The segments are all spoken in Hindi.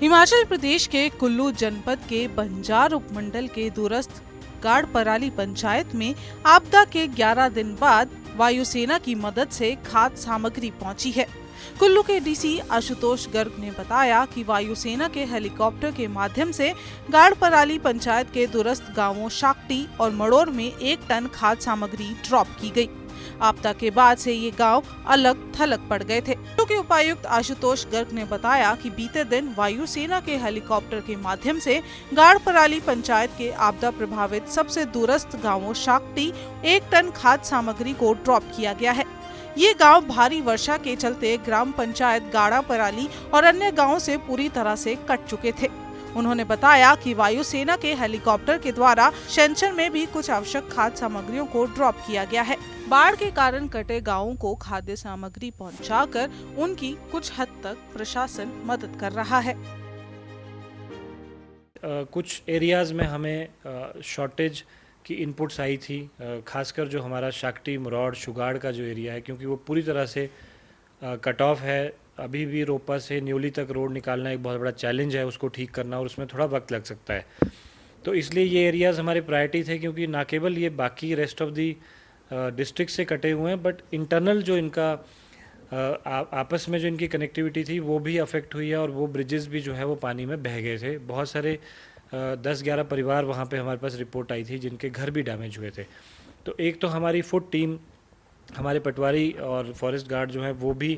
हिमाचल प्रदेश के कुल्लू जनपद के बंजार उपमंडल के दूरस्थ गाड़पराली पंचायत में आपदा के 11 दिन बाद वायुसेना की मदद से खाद्य सामग्री पहुंची है। कुल्लू के डीसी आशुतोष गर्ग ने बताया कि वायुसेना के हेलीकॉप्टर के माध्यम से गाड़पराली पंचायत के दूरस्थ गांवों शाक्टी और मड़ोर में 1 टन खाद्य सामग्री ड्रॉप की गई। आपदा के बाद से ये गांव अलग थलग पड़ गए थे। कुल्लू के उपायुक्त आशुतोष गर्ग ने बताया कि बीते दिन वायुसेना के हेलीकॉप्टर के माध्यम से गाड़पराली पंचायत के आपदा प्रभावित सबसे दूरस्थ गांवों शाक्टी 1 टन खाद्य सामग्री को ड्रॉप किया गया है। ये गांव भारी वर्षा के चलते ग्राम पंचायत गाड़ापराली और अन्य गांवों से पूरी तरह से कट चुके थे। उन्होंने बताया कि वायुसेना के हेलीकॉप्टर के द्वारा शैनचर में भी कुछ आवश्यक खाद्य सामग्रियों को ड्रॉप किया गया है। बाढ़ के कारण कटे गांवों को खाद्य सामग्री पहुंचाकर उनकी कुछ हद तक प्रशासन मदद कर रहा है। कुछ एरियाज में हमें शॉर्टेज की इनपुट्स आई थी, खासकर जो हमारा शाक्टी मरौड़ शुगाड़ का जो एरिया है, क्योंकि वो पूरी तरह से कट ऑफ है। अभी भी रोपा से न्योली तक रोड निकालना एक बहुत बड़ा चैलेंज है, उसको ठीक करना, और उसमें थोड़ा वक्त लग सकता है। तो इसलिए ये एरियाज़ हमारे प्रायोरिटी थे, क्योंकि ना केवल ये बाकी रेस्ट ऑफ दी डिस्ट्रिक्ट से कटे हुए हैं, बट इंटरनल जो इनका आपस में जो इनकी कनेक्टिविटी थी वो भी अफेक्ट हुई है, और वो ब्रिजेस भी जो है वो पानी में बह गए थे। बहुत सारे 10-11 परिवार वहाँ पे हमारे पास रिपोर्ट आई थी जिनके घर भी डैमेज हुए थे। तो एक तो हमारी फुट टीम, हमारे पटवारी और फॉरेस्ट गार्ड जो है वो भी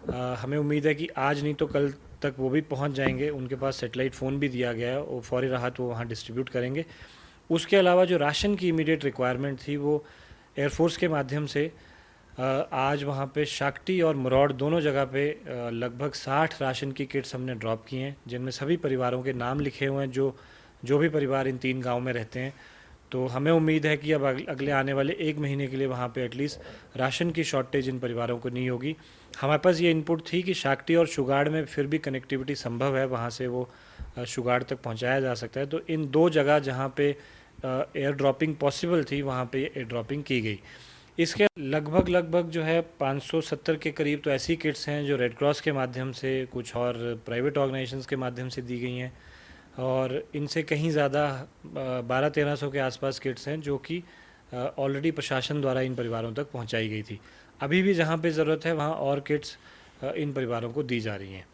हमें उम्मीद है कि आज नहीं तो कल तक वो भी पहुंच जाएंगे। उनके पास सैटेलाइट फ़ोन भी दिया गया है और फौरी राहत वो वहाँ डिस्ट्रीब्यूट करेंगे। उसके अलावा जो राशन की इमीडिएट रिक्वायरमेंट थी वो एयरफोर्स के माध्यम से आज वहाँ पे शाक्टी और मरौड़ दोनों जगह पे लगभग 60 राशन की किट्स हमने ड्रॉप की हैं, जिनमें सभी परिवारों के नाम लिखे हुए हैं जो भी परिवार इन 3 गाँव में रहते हैं। तो हमें उम्मीद है कि अब अगले आने वाले 1 महीने के लिए वहाँ पे एटलीस्ट राशन की शॉर्टेज इन परिवारों को नहीं होगी। हमारे पास ये इनपुट थी कि शाक्टी और शुगाड़ में फिर भी कनेक्टिविटी संभव है, वहाँ से वो शुगाड़ तक पहुँचाया जा सकता है। तो इन 2 जगह जहाँ पे एयर ड्रॉपिंग पॉसिबल थी वहाँ पे एयर ड्रॉपिंग की गई। इसके लगभग जो है 570 के करीब तो ऐसी किट्स हैं जो रेड क्रॉस के माध्यम से, कुछ और प्राइवेट ऑर्गेनाइजेशंस के माध्यम से दी गई हैं, और इनसे कहीं ज़्यादा 1200-1300 के आसपास किट्स हैं जो कि ऑलरेडी प्रशासन द्वारा इन परिवारों तक पहुंचाई गई थी। अभी भी जहां पे ज़रूरत है वहां और किट्स इन परिवारों को दी जा रही हैं।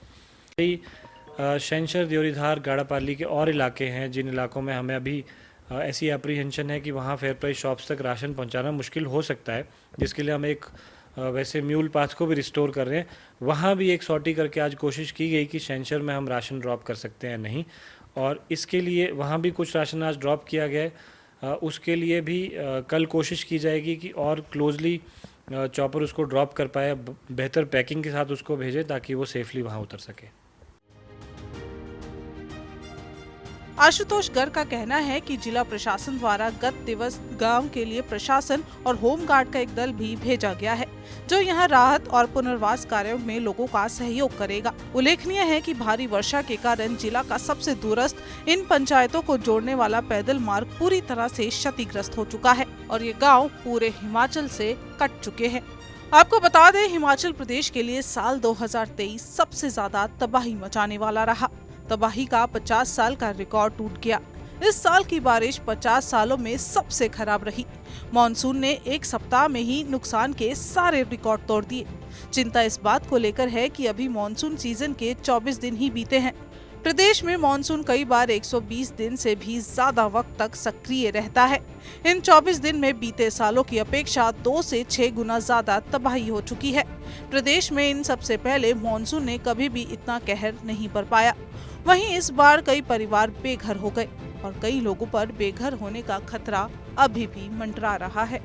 कई शैनचर, देवरीधार, गाड़ापाली के और इलाके हैं जिन इलाकों में हमें अभी ऐसी एप्रीहेंशन है कि वहाँ फेयर प्राइस शॉप्स तक राशन पहुँचाना मुश्किल हो सकता है, जिसके लिए हम एक वैसे म्यूल पाथ को भी रिस्टोर कर रहे हैं। वहाँ भी एक सॉर्टी करके आज कोशिश की गई कि शैनचर में हम राशन ड्रॉप कर सकते हैं नहीं, और इसके लिए वहाँ भी कुछ राशन आज ड्रॉप किया गया है। उसके लिए भी कल कोशिश की जाएगी कि और क्लोजली चॉपर उसको ड्रॉप कर पाए, बेहतर पैकिंग के साथ उसको भेजे ताकि वो सेफली वहाँ उतर सके। आशुतोष गर्ग का कहना है कि जिला प्रशासन द्वारा गत दिवस गांव के लिए प्रशासन और होमगार्ड का एक दल भी भेजा गया है, जो यहां राहत और पुनर्वास कार्यों में लोगों का सहयोग करेगा। उल्लेखनीय है कि भारी वर्षा के कारण जिला का सबसे दूरस्थ इन पंचायतों को जोड़ने वाला पैदल मार्ग पूरी तरह से क्षतिग्रस्त हो चुका है और ये गाँव पूरे हिमाचल से कट चुके हैं। आपको बता दें, हिमाचल प्रदेश के लिए साल 2023 सबसे ज्यादा तबाही मचाने वाला रहा। तबाही का 50 साल का रिकॉर्ड टूट गया। इस साल की बारिश 50 सालों में सबसे खराब रही। मॉनसून ने 1 सप्ताह में ही नुकसान के सारे रिकॉर्ड तोड़ दिए। चिंता इस बात को लेकर है कि अभी मॉनसून सीजन के 24 दिन ही बीते हैं। प्रदेश में मॉनसून कई बार 120 दिन से भी ज्यादा वक्त तक सक्रिय रहता है। इन 24 दिन में बीते सालों की अपेक्षा 2 से 6 गुना ज्यादा तबाही हो चुकी है। प्रदेश में इन सबसे पहले मॉनसून ने कभी भी इतना कहर नहीं बरप पाया। वहीं इस बार कई परिवार बेघर हो गए और कई लोगों पर बेघर होने का खतरा अभी भी मंडरा रहा है।